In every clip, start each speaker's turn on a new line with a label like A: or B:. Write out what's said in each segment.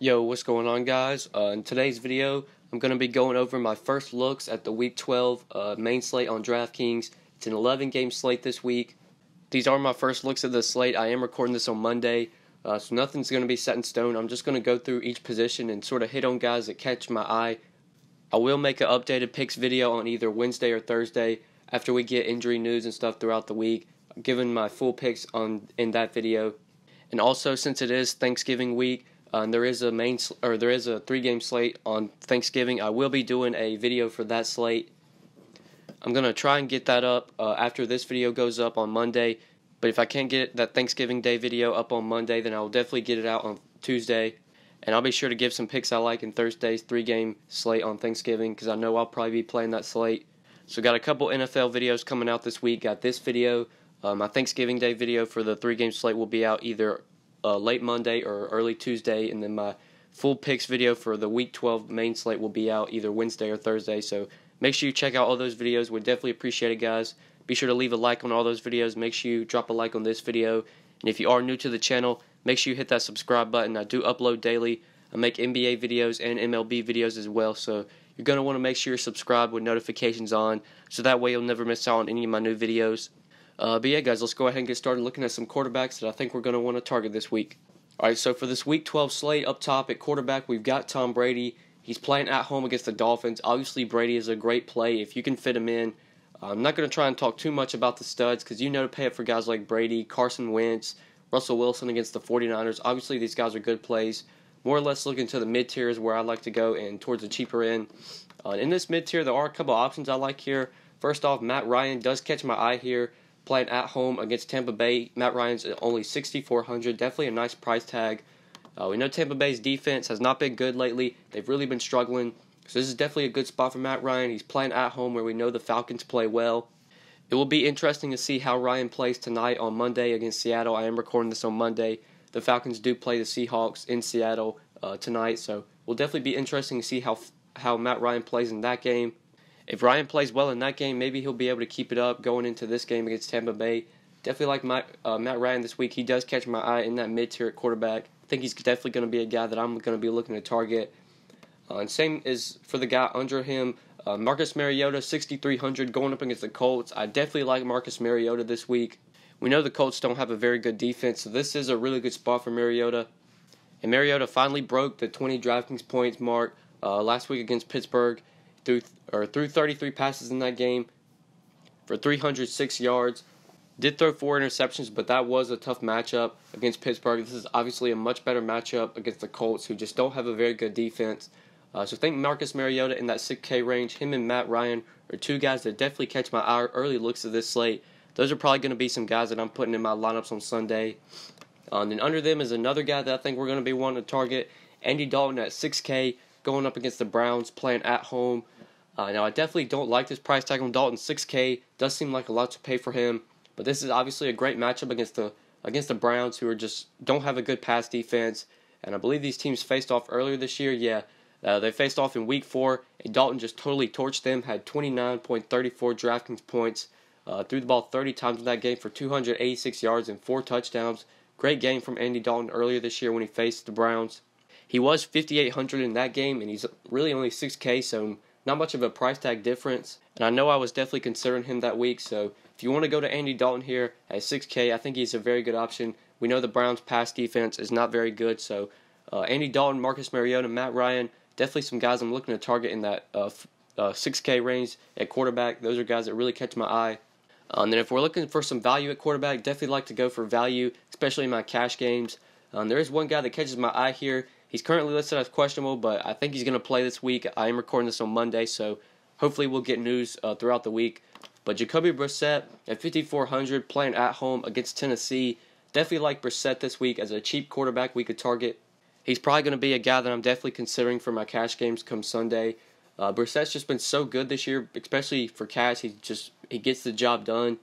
A: Yo, what's going on, guys? In today's video, I'm going to be going over my first looks at the Week 12 main slate on DraftKings. It's an 11-game slate this week. These are my first looks at the slate. I am recording this on Monday, so nothing's going to be set in stone. I'm just going to go through each position and sort of hit on guys that catch my eye. I will make an updated picks video on either Wednesday or Thursday after we get injury news and stuff throughout the week, giving my full picks in that video. And also, since it is Thanksgiving week, there is a 3-game slate on Thanksgiving. I will be doing a video for that slate. I'm going to try and get that up after this video goes up on Monday. But if I can't get that Thanksgiving Day video up on Monday, then I will definitely get it out on Tuesday. And I'll be sure to give some picks I like in Thursday's 3-game slate on Thanksgiving, because I know I'll probably be playing that slate. So got a couple NFL videos coming out this week. Got this video. My Thanksgiving Day video for the 3-game slate will be out either late Monday or early Tuesday, and then my full picks video for the Week 12 main slate will be out either Wednesday or Thursday. So make sure you check out all those videos. We'd definitely appreciate it, guys. Be sure to leave a like on all those videos. Make sure you drop a like on this video. And if you are new to the channel, make sure you hit that subscribe button. I do upload daily. I make NBA videos and MLB videos as well, so you're going to want to make sure you're subscribed with notifications on, so that way you'll never miss out on any of my new videos. But yeah, guys, let's go ahead and get started looking at some quarterbacks that I think we're going to want to target this week. Alright, so for this Week 12 slate, up top at quarterback, we've got Tom Brady. He's playing at home against the Dolphins. Obviously, Brady is a great play if you can fit him in. I'm not going to try and talk too much about the studs, because you know to pay up for guys like Brady, Carson Wentz, Russell Wilson against the 49ers. Obviously, these guys are good plays. More or less looking to the mid-tier is where I like to go, and towards the cheaper end. In this mid-tier, there are a couple options I like here. First off, Matt Ryan does catch my eye here. Playing at home against Tampa Bay. Matt Ryan's at only $6,400. Definitely a nice price tag. We know Tampa Bay's defense has not been good lately. They've really been struggling. So this is definitely a good spot for Matt Ryan. He's playing at home where we know the Falcons play well. It will be interesting to see how Ryan plays tonight on Monday against Seattle. I am recording this on Monday. The Falcons do play the Seahawks in Seattle tonight. So it will definitely be interesting to see how Matt Ryan plays in that game. If Ryan plays well in that game, maybe he'll be able to keep it up going into this game against Tampa Bay. Definitely like Matt Ryan this week. He does catch my eye in that mid-tier at quarterback. I think he's definitely going to be a guy that I'm going to be looking to target. And same is for the guy under him, Marcus Mariota, $6,300 going up against the Colts. I definitely like Marcus Mariota this week. We know the Colts don't have a very good defense, so this is a really good spot for Mariota. And Mariota finally broke the 20 DraftKings points mark last week against Pittsburgh. Threw 33 passes in that game for 306 yards. Did throw 4 interceptions, but that was a tough matchup against Pittsburgh. This is obviously a much better matchup against the Colts, who just don't have a very good defense. So I think Marcus Mariota in that 6K range, him and Matt Ryan are two guys that definitely catch my eye early looks at this slate. Those are probably going to be some guys that I'm putting in my lineups on Sunday. And then under them is another guy that I think we're going to be wanting to target, Andy Dalton at 6K, going up against the Browns, playing at home. Now, I definitely don't like this price tag on Dalton. 6K does seem like a lot to pay for him, but this is obviously a great matchup against the Browns, who don't have a good pass defense. And I believe these teams faced off earlier this year. Yeah, they faced off in Week 4, and Dalton just totally torched them. Had 29.34 DraftKings points, threw the ball 30 times in that game for 286 yards and 4 touchdowns. Great game from Andy Dalton earlier this year when he faced the Browns. He was $5,800 in that game, and he's really only 6K, so not much of a price tag difference. And I know I was definitely considering him that week, so if you want to go to Andy Dalton here at 6K, I think he's a very good option. We know the Browns' pass defense is not very good, so Andy Dalton, Marcus Mariota, Matt Ryan, definitely some guys I'm looking to target in that 6K range at quarterback. Those are guys that really catch my eye. And then if we're looking for some value at quarterback, definitely like to go for value, especially in my cash games. There is one guy that catches my eye here. He's currently listed as questionable, but I think he's going to play this week. I am recording this on Monday, so hopefully we'll get news throughout the week. But Jacoby Brissett at $5,400, playing at home against Tennessee. Definitely like Brissett this week as a cheap quarterback we could target. He's probably going to be a guy that I'm definitely considering for my cash games come Sunday. Brissett's just been so good this year, especially for cash. He gets the job done.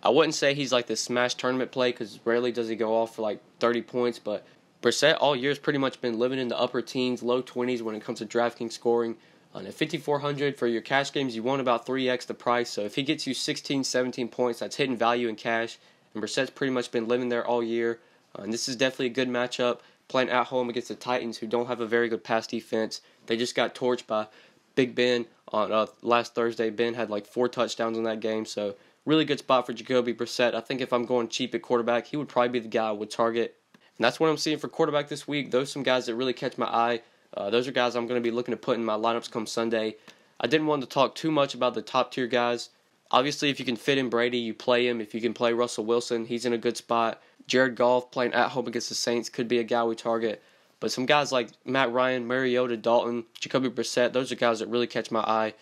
A: I wouldn't say he's like the smash tournament play, because rarely does he go off for like 30 points, but Brissett all year has pretty much been living in the upper teens, low 20s when it comes to DraftKings scoring. At $5,400 for your cash games, you want about 3x the price. So if he gets you 16, 17 points, that's hidden value in cash. And Brissett's pretty much been living there all year. And this is definitely a good matchup. playing at home against the Titans, who don't have a very good pass defense. They just got torched by Big Ben on last Thursday. Ben had like 4 touchdowns in that game, so really good spot for Jacoby Brissett. I think if I'm going cheap at quarterback, he would probably be the guy I would target. And that's what I'm seeing for quarterback this week. Those are some guys that really catch my eye. Those are guys I'm going to be looking to put in my lineups come Sunday. I didn't want to talk too much about the top tier guys. Obviously, if you can fit in Brady, you play him. If you can play Russell Wilson, he's in a good spot. Jared Goff playing at home against the Saints could be a guy we target. But some guys like Matt Ryan, Mariota, Dalton, Jacoby Brissett, those are guys that really catch my eye.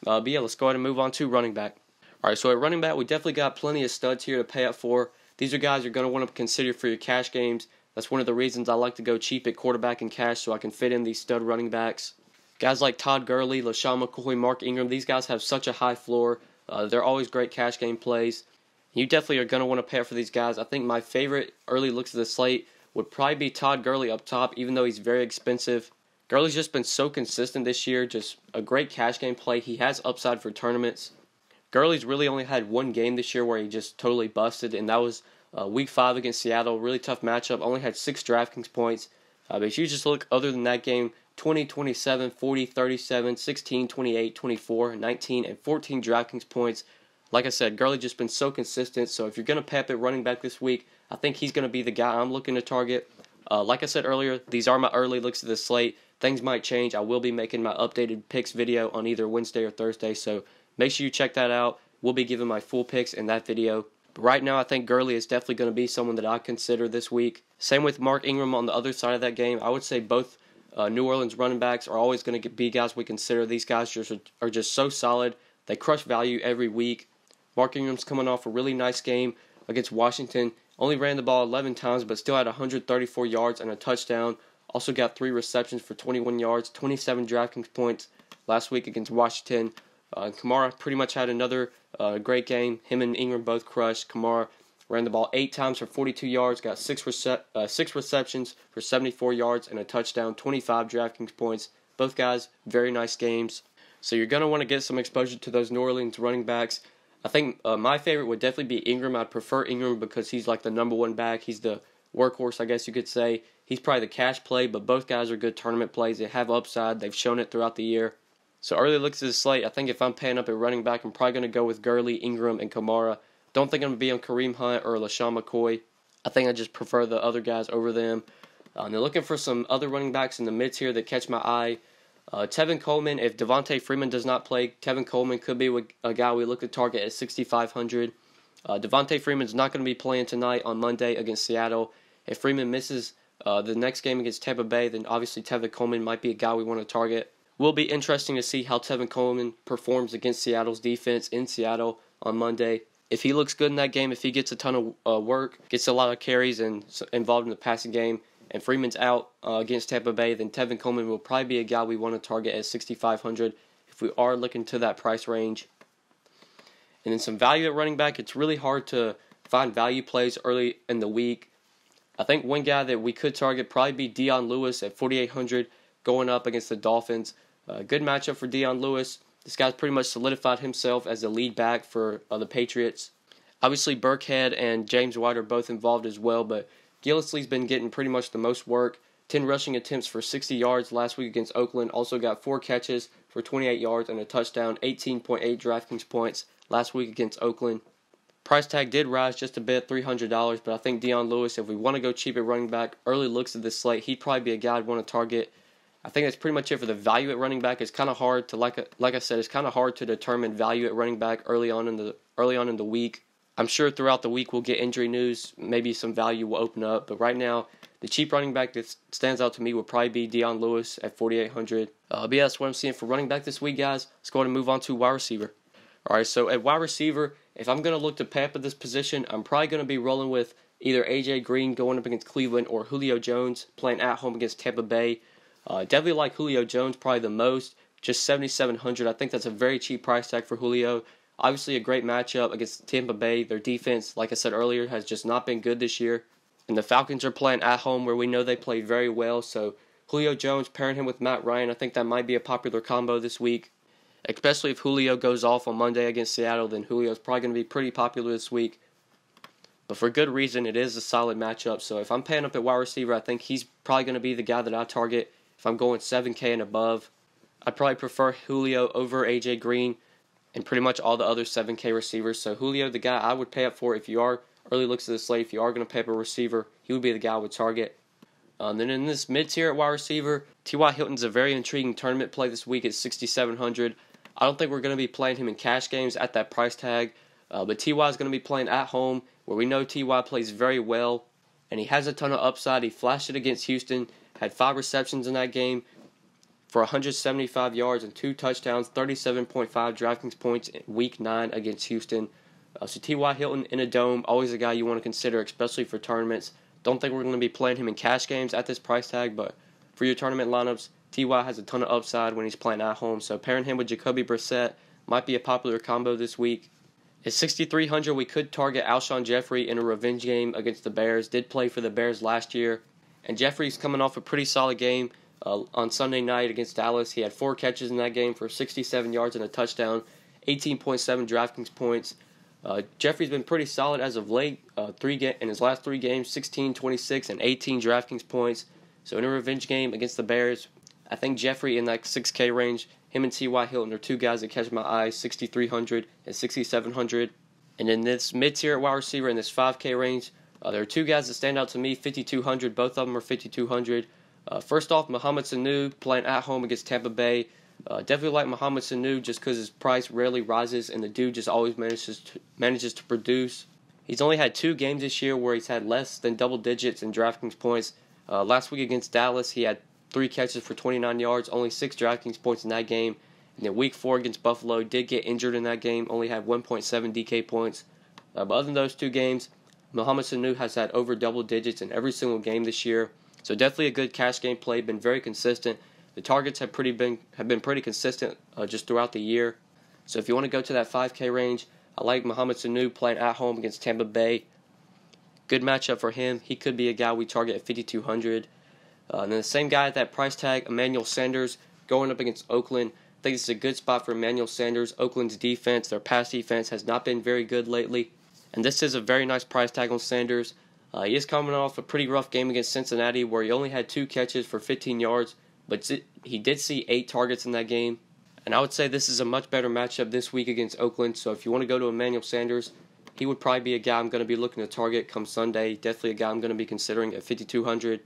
A: But yeah, let's go ahead and move on to running back. All right, so at running back, we definitely got plenty of studs here to pay up for. These are guys you're going to want to consider for your cash games. That's one of the reasons I like to go cheap at quarterback and cash, so I can fit in these stud running backs. Guys like Todd Gurley, LaShawn McCoy, Mark Ingram, these guys have such a high floor. They're always great cash game plays. You definitely are going to want to pay up for these guys. I think my favorite early looks at the slate would probably be Todd Gurley up top, even though he's very expensive. Gurley's just been so consistent this year, just a great cash game play. He has upside for tournaments. Gurley's really only had one game this year where he just totally busted, and that was Week 5 against Seattle. Really tough matchup. Only had 6 DraftKings points. But if you just look other than that game, 20, 27, 40, 37, 16, 28, 24, 19, and 14 DraftKings points. Like I said, Gurley just been so consistent, so if you're going to pay up at running back this week, I think he's going to be the guy I'm looking to target. Like I said earlier, these are my early looks at the slate. Things might change. I will be making my updated picks video on either Wednesday or Thursday, so make sure you check that out. We'll be giving my full picks in that video. But right now, I think Gurley is definitely going to be someone that I consider this week. Same with Mark Ingram on the other side of that game. I would say both New Orleans running backs are always going to be guys we consider. These guys are just so solid. They crush value every week. Mark Ingram's coming off a really nice game against Washington. Only ran the ball 11 times, but still had 134 yards and a touchdown. Also got 3 receptions for 21 yards, 27 DraftKings points last week against Washington. Kamara pretty much had another great game. Him and Ingram both crushed. Kamara ran the ball 8 times for 42 yards, got 6 receptions for 74 yards and a touchdown, 25 DraftKings points. Both guys, very nice games. So you're going to want to get some exposure to those New Orleans running backs. I think my favorite would definitely be Ingram. I'd prefer Ingram because he's like the number 1 back. He's the workhorse, I guess you could say. He's probably the cash play, but both guys are good tournament plays. They have upside. They've shown it throughout the year. So early looks at the slate, I think if I'm paying up at running back, I'm probably going to go with Gurley, Ingram, and Kamara. Don't think I'm going to be on Kareem Hunt or LaShawn McCoy. I think I just prefer the other guys over them. They're looking for some other running backs in the mid tier that catch my eye. Tevin Coleman, if Devontae Freeman does not play, Tevin Coleman could be a guy we look to target at 6,500. Devontae Freeman's not going to be playing tonight on Monday against Seattle. If Freeman misses the next game against Tampa Bay, then obviously Tevin Coleman might be a guy we want to target. Will be interesting to see how Tevin Coleman performs against Seattle's defense in Seattle on Monday. If he looks good in that game, if he gets a ton of work, gets a lot of carries and involved in the passing game, and Freeman's out against Tampa Bay, then Tevin Coleman will probably be a guy we want to target at 6,500 if we are looking to that price range. And then some value at running back. It's really hard to find value plays early in the week. I think one guy that we could target probably be Dion Lewis at 4,800 going up against the Dolphins. Good matchup for Dion Lewis. This guy's pretty much solidified himself as the lead back for the Patriots. Obviously, Burkhead and James White are both involved as well, but Gillislee's been getting pretty much the most work. 10 rushing attempts for 60 yards last week against Oakland. Also got 4 catches for 28 yards and a touchdown. 18.8 DraftKings points last week against Oakland. Price tag did rise just a bit, $300, but I think Dion Lewis, if we want to go cheap at running back, early looks at this slate, he'd probably be a guy I'd want to target. I think that's pretty much it for the value at running back. It's kind of hard to, like I said, it's kind of hard to determine value at running back early on in the week. I'm sure throughout the week we'll get injury news. Maybe some value will open up. But right now, the cheap running back that stands out to me would probably be Dion Lewis at 4,800. But yeah, that's what I'm seeing for running back this week, guys. Let's go ahead and move on to wide receiver. All right, so at wide receiver, if I'm going to look to pay up at this position, I'm probably going to be rolling with either A.J. Green going up against Cleveland or Julio Jones playing at home against Tampa Bay. Definitely like Julio Jones probably the most, just 7,700. I think that's a very cheap price tag for Julio. Obviously a great matchup against Tampa Bay. Their defense, like I said earlier, has just not been good this year. And the Falcons are playing at home where we know they play very well. So Julio Jones pairing him with Matt Ryan, I think that might be a popular combo this week. Especially if Julio goes off on Monday against Seattle, then Julio's probably going to be pretty popular this week. but for good reason. It is a solid matchup. So if I'm paying up at wide receiver, I think he's probably going to be the guy that I target. If I'm going 7K and above, I'd probably prefer Julio over AJ Green and pretty much all the other 7K receivers. So Julio, the guy I would pay up for if you are early looks at the slate. If you are going to pay up a receiver, he would be the guy I would target. Then in this mid-tier at wide receiver, T.Y. Hilton's a very intriguing tournament play this week at 6,700. I don't think we're going to be playing him in cash games at that price tag, but T.Y. is going to be playing at home, where we know T.Y. plays very well, and he has a ton of upside. He flashed it against Houston, had 5 receptions in that game for 175 yards and 2 touchdowns, 37.5 DraftKings points in Week 9 against Houston. So T.Y. Hilton in a dome, always a guy you want to consider, especially for tournaments. Don't think we're going to be playing him in cash games at this price tag, but for your tournament lineups, T.Y. has a ton of upside when he's playing at home, so pairing him with Jacoby Brissett might be a popular combo this week. At 6,300, we could target Alshon Jeffrey in a revenge game against the Bears. Did play for the Bears last year, and Jeffrey's coming off a pretty solid game on Sunday night against Dallas. He had 4 catches in that game for 67 yards and a touchdown, 18.7 DraftKings points. Jeffrey's been pretty solid as of late. In his last 3 games, 16, 26, and 18 DraftKings points. So in a revenge game against the Bears, I think Jeffrey in that 6K range, him and T.Y. Hilton are 2 guys that catch my eye, 6,300 and 6,700. And in this mid-tier wide receiver in this 5K range, there are 2 guys that stand out to me, 5,200. Both of them are 5,200. First off, Mohamed Sanu playing at home against Tampa Bay. Definitely like Mohamed Sanu just because his price rarely rises and the dude just always manages to produce. He's only had 2 games this year where he's had less than double digits in DraftKings points. Last week against Dallas, he had 3 catches for 29 yards, only 6 DraftKings points in that game. And then week 4 against Buffalo, did get injured in that game, only had 1.7 DK points. But other than those 2 games, Mohamed Sanu has had over double digits in every single game this year. So definitely a good cash game play, been very consistent. The targets have been pretty consistent just throughout the year. So if you want to go to that 5K range, I like Mohamed Sanu playing at home against Tampa Bay. Good matchup for him. He could be a guy we target at 5,200. And then the same guy at that price tag, Emmanuel Sanders, going up against Oakland. I think this is a good spot for Emmanuel Sanders. Oakland's defense, their pass defense, has not been very good lately. And this is a very nice price tag on Sanders. He is coming off a pretty rough game against Cincinnati where he only had 2 catches for 15 yards. But he did see 8 targets in that game. And I would say this is a much better matchup this week against Oakland. So if you want to go to Emmanuel Sanders, he would probably be a guy I'm going to be looking to target come Sunday. Definitely a guy I'm going to be considering at 5,200.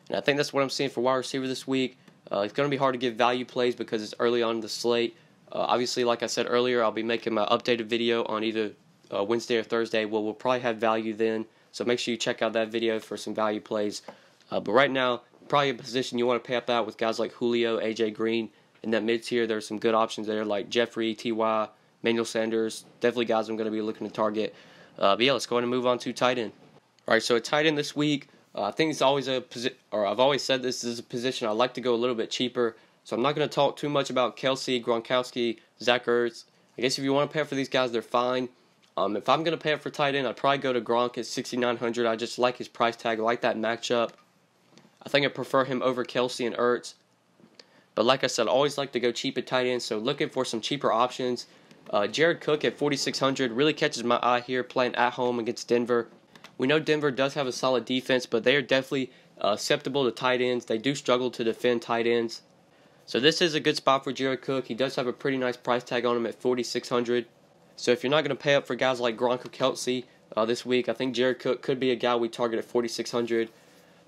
A: And I think that's what I'm seeing for wide receiver this week. It's going to be hard to give value plays because it's early on in the slate. Obviously, like I said earlier, I'll be making my updated video on either Wednesday or Thursday. Well, we'll probably have value then. So make sure you check out that video for some value plays. But right now, probably a position you want to pay up at with guys like Julio, AJ Green. In that mid-tier, there's some good options there like Jeffrey, T.Y., Emmanuel Sanders. Definitely guys I'm going to be looking to target. But yeah, let's go ahead and move on to tight end. All right, so at tight end this week, I think it's always a position, or I've always said this is a position I like to go a little bit cheaper. So I'm not going to talk too much about Kelsey, Gronkowski, Zach Ertz. I guess if you want to pay up for these guys, they're fine. If I'm going to pay up for tight end, I'd probably go to Gronk at 6,900. I just like his price tag. I like that matchup. I think I prefer him over Kelsey and Ertz. But like I said, I always like to go cheap at tight end, so looking for some cheaper options. Jared Cook at 4,600 really catches my eye here playing at home against Denver. We know Denver does have a solid defense, but they are definitely susceptible to tight ends. They do struggle to defend tight ends. So this is a good spot for Jared Cook. He does have a pretty nice price tag on him at 4,600. So if you're not going to pay up for guys like Gronk or Kelsey this week, I think Jared Cook could be a guy we target at 4,600.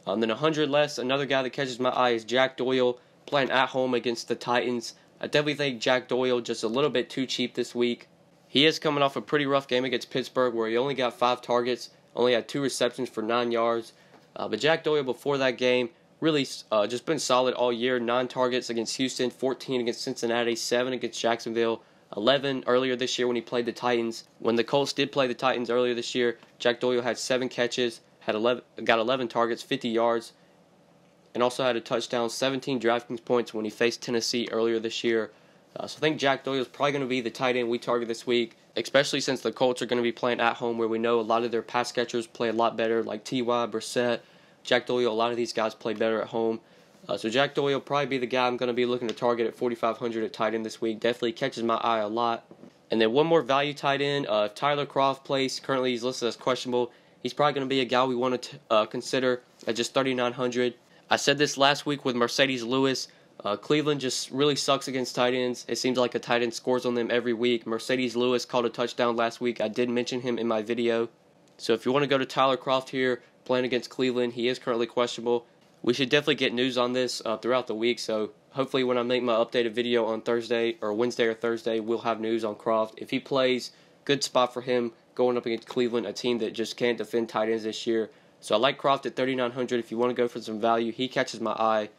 A: Then 100 less, another guy that catches my eye is Jack Doyle playing at home against the Titans. I definitely think Jack Doyle just a little bit too cheap this week. He is coming off a pretty rough game against Pittsburgh where he only got 5 targets, only had 2 receptions for 9 yards. But Jack Doyle before that game really just been solid all year. 9 targets against Houston, 14 against Cincinnati, 7 against Jacksonville, 11 earlier this year when he played the Titans. When the Colts did play the Titans earlier this year, Jack Doyle had 7 catches, got 11 targets, 50 yards, and also had a touchdown, 17 DraftKings points when he faced Tennessee earlier this year. So I think Jack Doyle is probably going to be the tight end we target this week, especially since the Colts are going to be playing at home where we know a lot of their pass catchers play a lot better, like T.Y., Brissett, Jack Doyle. A lot of these guys play better at home. So Jack Doyle will probably be the guy I'm going to be looking to target at 4,500 at tight end this week. Definitely catches my eye a lot. And then one more value tight end. If Tyler Kroft plays, currently he's listed as questionable. he's probably going to be a guy we want to consider at just 3,900. I said this last week with Mercedes Lewis. Cleveland just really sucks against tight ends. It seems like a tight end scores on them every week. Mercedes Lewis caught a touchdown last week. I did mention him in my video. So if you want to go to Tyler Kroft here, playing against Cleveland, he is currently questionable. We should definitely get news on this throughout the week. So hopefully when I make my updated video on Thursday or Wednesday or Thursday, we'll have news on Kroft. If he plays, good spot for him going up against Cleveland, a team that just can't defend tight ends this year. So I like Kroft at 3,900 if you want to go for some value. He catches my eye.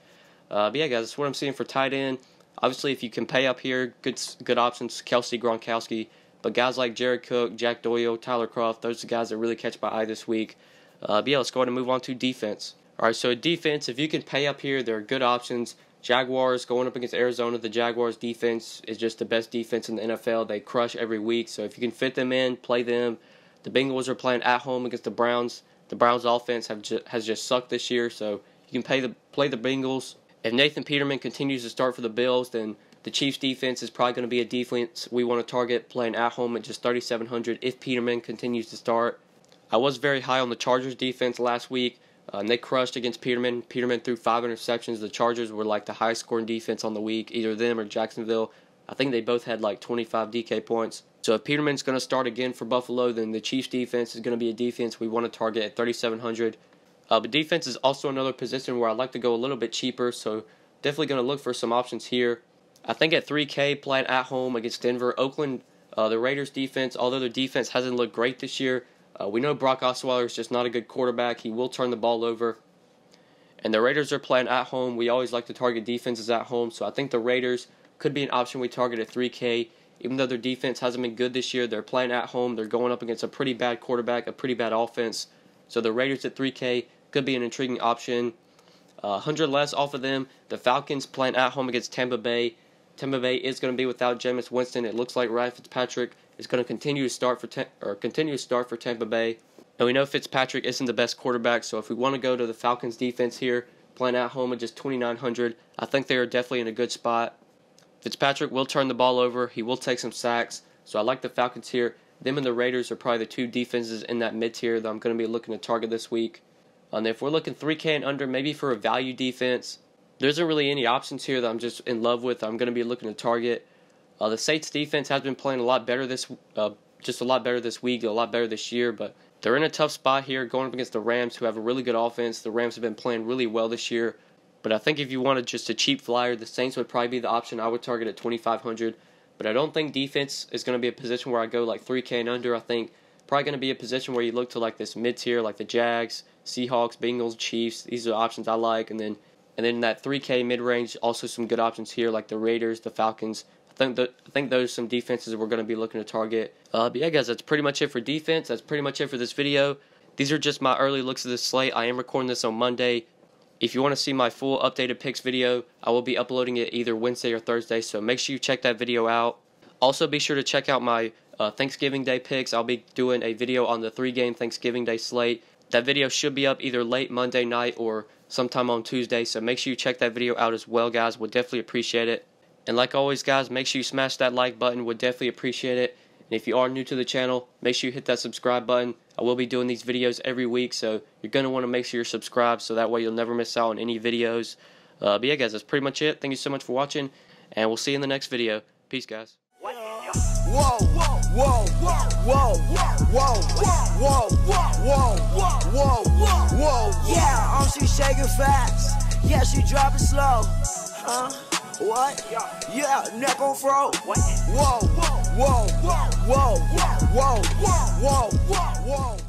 A: But yeah, guys, that's what I'm seeing for tight end. Obviously, if you can pay up here, good options, Kelsey, Gronkowski. But guys like Jared Cook, Jack Doyle, Tyler Kroft, those are the guys that really catch my eye this week. But yeah, let's go ahead and move on to defense. All right, so defense, if you can pay up here, there are good options. Jaguars going up against Arizona. The Jaguars defense is just the best defense in the NFL. They crush every week. So if you can fit them in, play them. The Bengals are playing at home against the Browns. The Browns offense has just sucked this year, so you can play the Bengals. If Nathan Peterman continues to start for the Bills, then the Chiefs defense is probably going to be a defense we want to target playing at home at just 3,700 if Peterman continues to start. I was very high on the Chargers defense last week. And they crushed against Peterman. Peterman threw 5 interceptions. The Chargers were like the highest scoring defense on the week, either them or Jacksonville. I think they both had like 25 DK points. So if Peterman's going to start again for Buffalo, then the Chiefs defense is going to be a defense we want to target at 3,700. But defense is also another position where I like to go a little bit cheaper, so definitely going to look for some options here. I think at 3K, playing at home against Denver, Oakland, the Raiders defense, although their defense hasn't looked great this year, we know Brock Osweiler is just not a good quarterback. He will turn the ball over. And the Raiders are playing at home. We always like to target defenses at home, so I think the Raiders could be an option we target at 3K. Even though their defense hasn't been good this year, they're playing at home. They're going up against a pretty bad quarterback, a pretty bad offense. So the Raiders at 3K could be an intriguing option. 100 less off of them. The Falcons playing at home against Tampa Bay. Tampa Bay is going to be without Jameis Winston. It looks like Ryan Fitzpatrick is going to continue to start for Tampa Bay. And we know Fitzpatrick isn't the best quarterback, so if we want to go to the Falcons defense here, playing at home at just 2,900, I think they are definitely in a good spot. Fitzpatrick will turn the ball over. He will take some sacks, so I like the Falcons here. Them and the Raiders are probably the two defenses in that mid-tier that I'm going to be looking to target this week. And if we're looking 3K and under, maybe for a value defense, there isn't really any options here that I'm just in love with. I'm going to be looking to target. The Saints defense has been playing a lot better this week, a lot better this year, but they're in a tough spot here going up against the Rams, who have a really good offense. The Rams have been playing really well this year, but I think if you wanted just a cheap flyer, the Saints would probably be the option I would target at 2,500. But I don't think defense is going to be a position where I go like 3K and under. I think probably going to be a position where you look to like this mid-tier, like the Jags, Seahawks, Bengals, Chiefs. These are the options I like, and then in that 3K mid-range, also some good options here like the Raiders, the Falcons. I think those are some defenses we're going to be looking to target. But yeah, guys, that's pretty much it for defense. That's pretty much it for this video. These are just my early looks at this slate. I am recording this on Monday. If you want to see my full updated picks video, I will be uploading it either Wednesday or Thursday, so make sure you check that video out. Also, be sure to check out my Thanksgiving Day picks. I'll be doing a video on the 3-game Thanksgiving Day slate. That video should be up either late Monday night or sometime on Tuesday, so make sure you check that video out as well, guys. Would definitely appreciate it. And like always, guys, make sure you smash that like button. Would definitely appreciate it. And if you are new to the channel, make sure you hit that subscribe button. I will be doing these videos every week, so you're going to want to make sure you're subscribed so that way you'll never miss out on any videos. But yeah, guys, that's pretty much it. Thank you so much for watching, and we'll see you in the next video. Peace, guys.
B: Whoa, whoa, whoa, whoa, whoa, whoa, whoa, whoa. Yeah, she shaking fast. Yeah, she dropping slow. What? Yeah, neck on fro. Whoa, whoa, whoa, whoa, whoa, whoa, whoa, whoa, whoa.